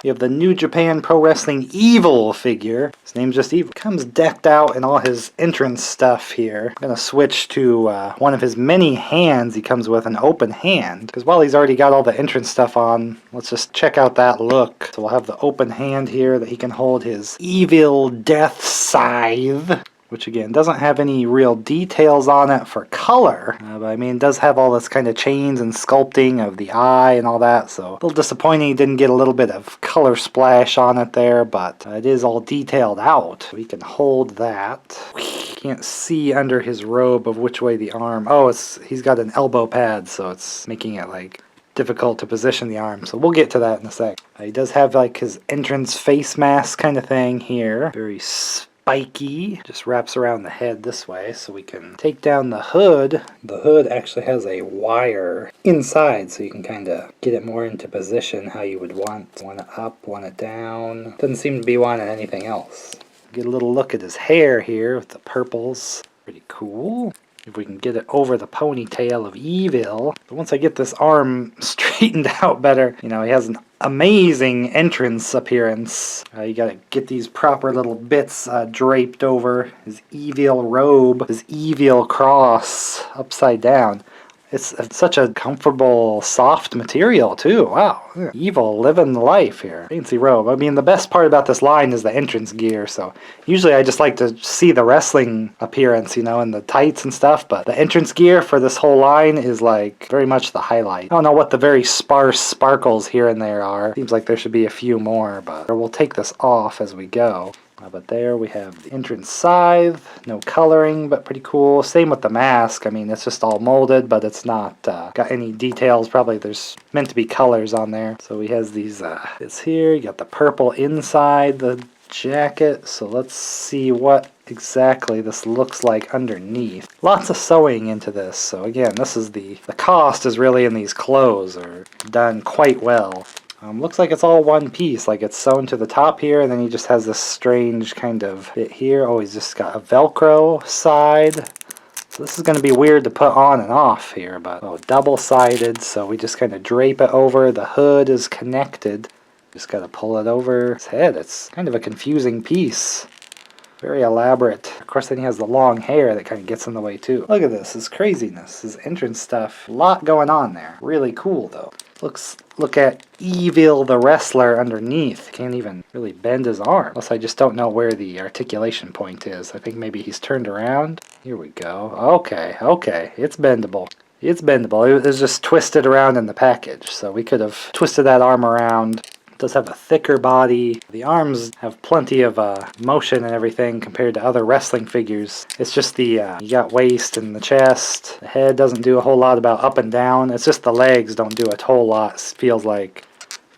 You have the New Japan Pro Wrestling Evil figure. His name's just Evil. Comes decked out in all his entrance stuff here. I'm going to switch to one of his many hands. He comes with an open hand. Because while he's already got all the entrance stuff on, let's just check out that look. So we'll have the open hand here that he can hold his Evil Death Scythe, which again doesn't have any real details on it for color, but I mean it does have all this kind of chains and sculpting of the eye and all that, so a little disappointing he didn't get a little bit of color splash on it there, but it is all detailed out. We can hold that. Can't see under his robe of which way the arm, oh, he's got an elbow pad, so it's making it like difficult to position the arm, so we'll get to that in a sec. He does have like his entrance face mask kind of thing here, very spiky, just wraps around the head this way so we can take down the hood. The hood actually has a wire inside so you can kind of get it more into position how you would want it up, want it down. Doesn't seem to be wanting anything else. Get a little look at his hair here with the purples. Pretty cool. If we can get it over the ponytail of Evil. But once I get this arm straightened out better, you know, he has an amazing entrance appearance. You gotta get these proper little bits draped over his Evil robe, his Evil cross upside down. It's such a comfortable, soft material, too. Wow. Evil living the life here. Fancy robe. I mean, the best part about this line is the entrance gear, so usually I just like to see the wrestling appearance, you know, and the tights and stuff, but the entrance gear for this whole line is, like, very much the highlight. I don't know what the very sparse sparkles here and there are. Seems like there should be a few more, but we'll take this off as we go. But there we have the entrance scythe, no coloring, but pretty cool. Same with the mask. I mean, it's just all molded, but it's not got any details. Probably there's meant to be colors on there. So he has these bits here. You got the purple inside the jacket. So let's see what exactly this looks like underneath. Lots of sewing into this. So again, this is the cost is really in these clothes are done quite well. Looks like it's all one piece, like it's sewn to the top here, and then he just has this strange kind of bit here. Oh, he's just got a Velcro side. So this is going to be weird to put on and off here, but double-sided, so we just kind of drape it over. The hood is connected. Just got to pull it over his head. It's kind of a confusing piece. Very elaborate. Of course, then he has the long hair that kind of gets in the way, too. Look at this, his craziness, his entrance stuff. A lot going on there. Really cool, though. Look at Evil the wrestler underneath. Can't even really bend his arm. Unless I just don't know where the articulation point is. I think maybe he's turned around. Here we go. Okay. It's bendable. It's bendable. It was just twisted around in the package. So we could have twisted that arm around. It does have a thicker body. The arms have plenty of motion and everything compared to other wrestling figures. It's just the, you got waist and the chest. The head doesn't do a whole lot about up and down. It's just the legs don't do a whole lot, feels like.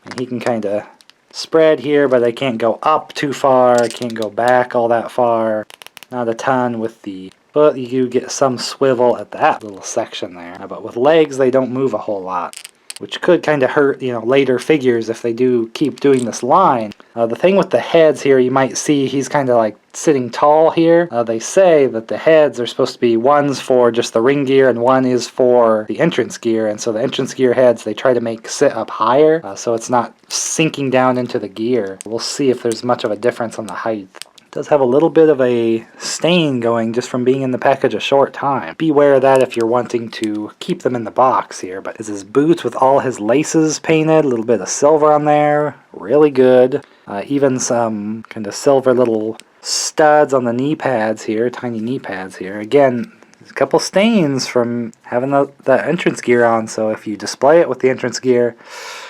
And he can kind of spread here, but they can't go up too far. Can't go back all that far. Not a ton with the foot. You do get some swivel at that little section there. But with legs, they don't move a whole lot, which could kind of hurt, you know, later figures if they do keep doing this line. The thing with the heads here, you might see he's kind of like sitting tall here. They say that the heads are supposed to be one's for just the ring gear and one is for the entrance gear, and so the entrance gear heads they try to make sit up higher so it's not sinking down into the gear. We'll see if there's much of a difference on the height. It does have a little bit of a stain going just from being in the package a short time. Beware of that if you're wanting to keep them in the box here. But is his boots with all his laces painted, a little bit of silver on there, really good. Even some kind of silver little studs on the knee pads here, tiny knee pads here. Again, there's a couple stains from having the entrance gear on, so if you display it with the entrance gear,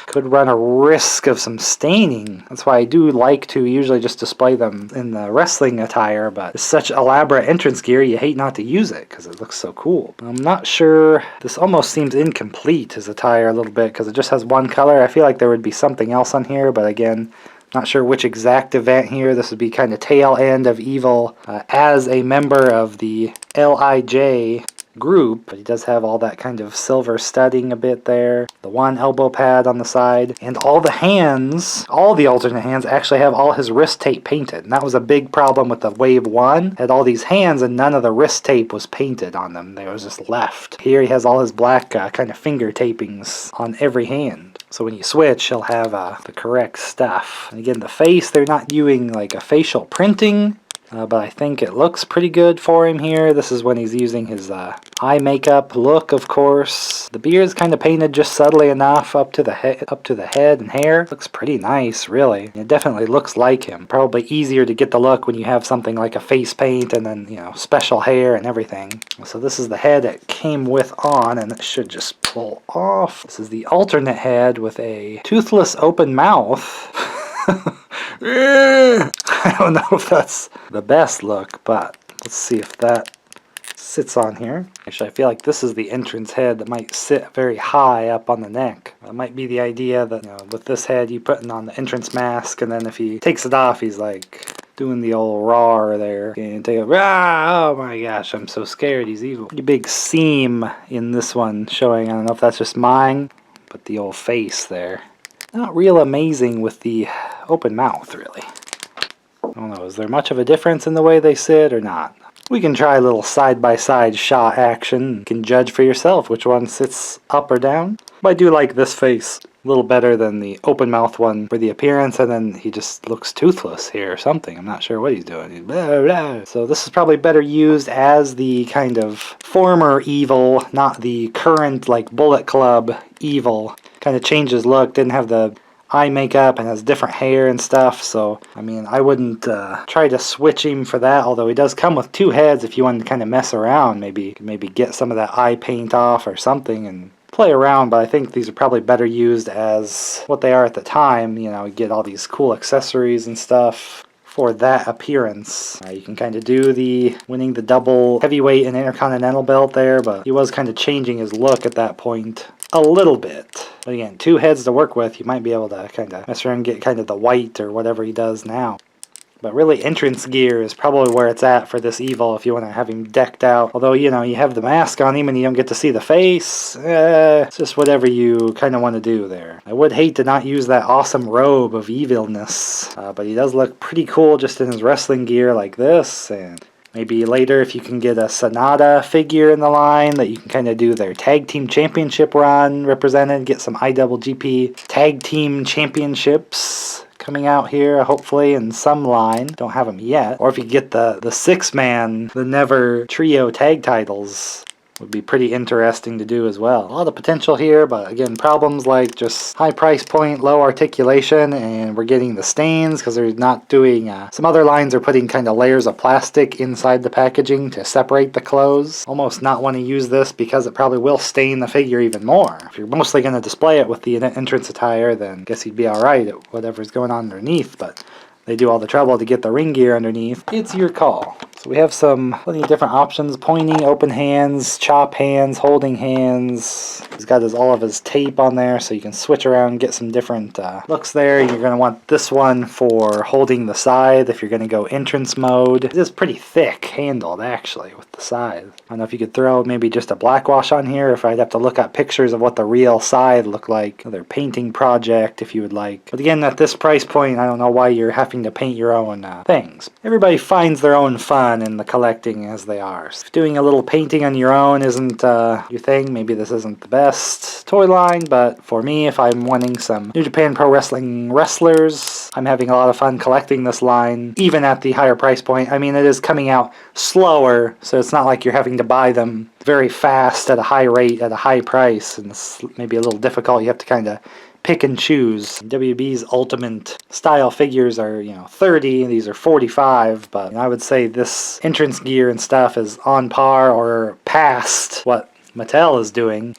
could run a risk of some staining. That's why I do like to usually just display them in the wrestling attire, but it's such elaborate entrance gear, you hate not to use it because it looks so cool. I'm not sure, this almost seems incomplete, his attire a little bit, because it just has one color. I feel like there would be something else on here, but again, not sure which exact event here. This would be kind of tail end of Evil as a member of the LIJ group, but he does have all that kind of silver studding a bit there, the one elbow pad on the side, and all the hands, all the alternate hands actually have all his wrist tape painted, and that was a big problem with the Wave 1. Had all these hands and none of the wrist tape was painted on them. They was just left. Here he has all his black kind of finger tapings on every hand. So when you switch, he'll have the correct stuff. And again, the face, they're not doing like a facial printing, but I think it looks pretty good for him here. This is when he's using his eye makeup look, of course. The beard is kind of painted just subtly enough up to the head and hair. Looks pretty nice, really. It definitely looks like him. Probably easier to get the look when you have something like a face paint and then, you know, special hair and everything. So this is the head it came with on, and it should just pull off. This is the alternate head with a toothless open mouth. I don't know if that's the best look, but let's see if that sits on here. Actually, I feel like this is the entrance head that might sit very high up on the neck. That might be the idea that, you know, with this head, you putting on the entrance mask, and then if he takes it off, he's like doing the old roar there. And take a oh my gosh, I'm so scared, he's evil. Pretty big seam in this one showing. I don't know if that's just mine, but the old face there. Not real amazing with the open mouth, really. I don't know, is there much of a difference in the way they sit or not? We can try a little side-by-side shot action. You can judge for yourself which one sits up or down. But I do like this face a little better than the open mouth one for the appearance, and then he just looks toothless here or something. I'm not sure what he's doing. He's blah, blah. So this is probably better used as the kind of former evil, not the current like Bullet Club evil. Kind of changed his look, didn't have the eye makeup and has different hair and stuff, so I mean I wouldn't try to switch him for that, although he does come with two heads if you want to kind of mess around, maybe get some of that eye paint off or something and play around. But I think these are probably better used as what they are at the time. You know, you get all these cool accessories and stuff for that appearance. You can kind of do the winning the double heavyweight and intercontinental belt there, but he was kind of changing his look at that point a little bit. But again, two heads to work with, you might be able to kind of mess around and get kind of the white or whatever he does now. But really, entrance gear is probably where it's at for this evil if you want to have him decked out. Although, you know, you have the mask on him and you don't get to see the face. It's just whatever you kind of want to do there. I would hate to not use that awesome robe of evilness. But he does look pretty cool just in his wrestling gear like this. And maybe later if you can get a Sonata figure in the line that you can kind of do their tag team championship run represented. Get some IWGP tag team championships coming out here, hopefully, in some line. Don't have them yet. Or if you get the six-man, the Never Trio tag titles, would be pretty interesting to do as well. A lot of potential here, but again, problems like just high price point, low articulation, and we're getting the stains because they're not doing, some other lines are putting kind of layers of plastic inside the packaging to separate the clothes. Almost not want to use this because it probably will stain the figure even more. If you're mostly going to display it with the entrance attire, then I guess you'd be alright at whatever's going on underneath, but they do all the trouble to get the ring gear underneath. It's your call. So we have plenty of different options. Pointing, open hands, chop hands, holding hands. He's got all of his tape on there, so you can switch around and get some different looks there. You're going to want this one for holding the scythe if you're going to go entrance mode. It is pretty thick handled, actually, with the scythe. I don't know if you could throw maybe just a black wash on here, if I'd have to look at pictures of what the real scythe looked like. Another painting project, if you would like. But again, at this price point, I don't know why you're having to paint your own things. Everybody finds their own fun in the collecting as they are. So if doing a little painting on your own isn't your thing, maybe this isn't the best toy line, but for me, if I'm wanting some New Japan Pro Wrestling wrestlers, I'm having a lot of fun collecting this line, even at the higher price point. I mean, it is coming out slower, so it's not like you're having to buy them very fast at a high rate, at a high price, and it's maybe a little difficult. You have to kind of pick and choose. WB's ultimate style figures are, 30, these are 45, but I would say this entrance gear and stuff is on par or past what Mattel is doing.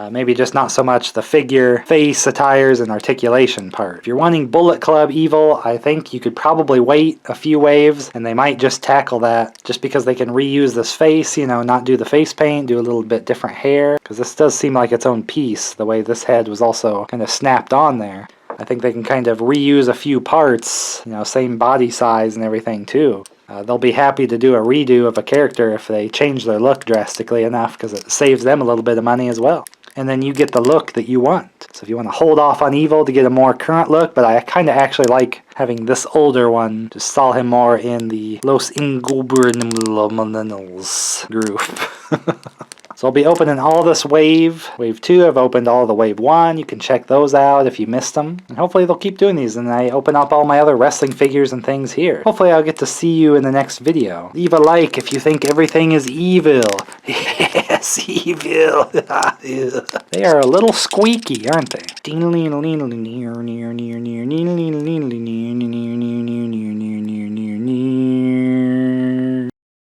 Maybe just not so much the figure, face, attires, and articulation part. If you're wanting Bullet Club Evil, I think you could probably wait a few waves, and they might just tackle that, just because they can reuse this face, not do the face paint, do a little bit different hair, because this does seem like its own piece, the way this head was also kind of snapped on there. I think they can kind of reuse a few parts, same body size and everything too. They'll be happy to do a redo of a character if they change their look drastically enough, because it saves them a little bit of money as well. And then you get the look that you want. So if you want to hold off on Evil to get a more current look, but I kind of actually like having this older one, just saw him more in the Los Ingobernables group. So I'll be opening all this wave. Wave 2, I've opened all the wave 1. You can check those out if you missed them. And hopefully they'll keep doing these, and I open up all my other wrestling figures and things here. Hopefully I'll get to see you in the next video. Leave a like if you think everything is evil. Yes, evil. They are a little squeaky, aren't they?